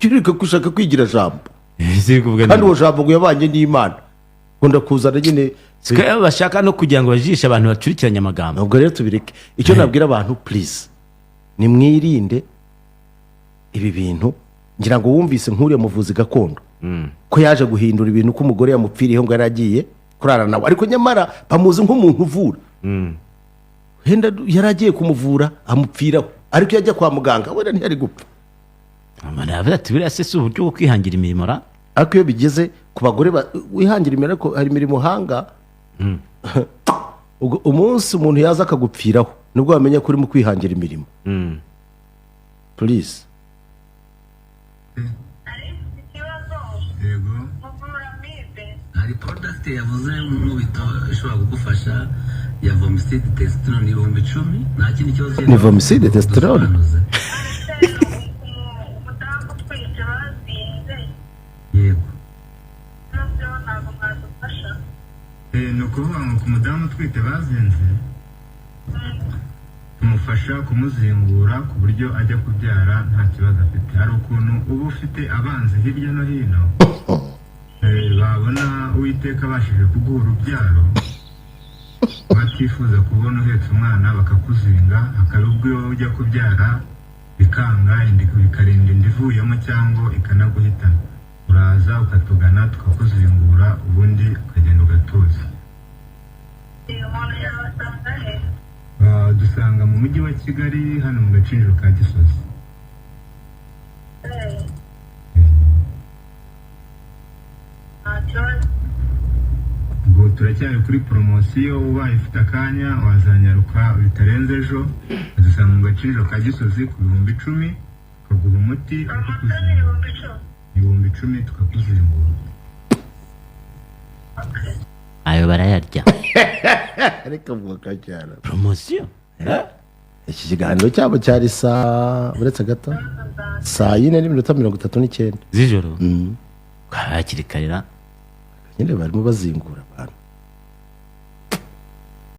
kireka kushaka kwigira jambo zikuvuga kandi uwo jambo ngo yabanye n'Imana kunda kuzana nyine sikaya bashaka no kugira ngo bajishe abantu bacurikiranye amagambo. ubwo rero tubireke icyo nabwira abantu please ni mwirinde ibi bintu ngira ngo wumvise nk'uriya muvuzi gakondo ko yaje guhindura ibintu ko umugore yamupfiriyeho ngo yaragiye kurara nawe ariko nyamara bamuzi nk'umuntu uvura henda yaragiye kumuvura amupfiraho ariko yajya kwa muganga wenda ntiyari gupfa. Amana yavuze ati biriya se si uburyo bwo kwihangira imirimo ra ariko iyo bigeze ku bagore wihangira imirimo ariko hari imirimo hanga umunsi umuntu yaza akagupfiraho nibwo wamenya ko urimo kwihangira imirimo. Please yego hari product yavuze mu bito ishobora kugufasha ya Vomicide Testosterone ibihumbi 10 nta kindi kibazo ni Vomicide Testosterone yego ni ukuvuga ngo ku mudamu utwite bazinze tumufasha kumuzingura ku buryo ajya kubyara nta kibazo afite. Hari ukuntu uba ufite abanzi hirya no hino babona Uwiteka abashije kuguha urubyaro batifuza kubona uhetse umwana bakakuzinga hakaba ubwo ujya kubyara bikanga bikarinda inda ivuyemo cyangwa ikanaguhitana. Uraza ukatugana tukakuzingura ubundi ukagenda ugatuza. Dusanga mu mujyi wa Kigali hano mu Gacinjiro ka Gisozi. Ubwo turacyari kuri poromosiyo ubaye ufite akanya wazanyaruka bitarenze ejo dusanga mu Gacinjiro ka Gisozi ku 10,000 ukaguha umuti ibihumbi 10 tukakuzingura. ayo barayarya ariko mvuga cyane promosiyo. iki kiganiro cyabo cyari uretse gato 4:39 z'ijoro hakiri karira nyine barimo bazingura abantu.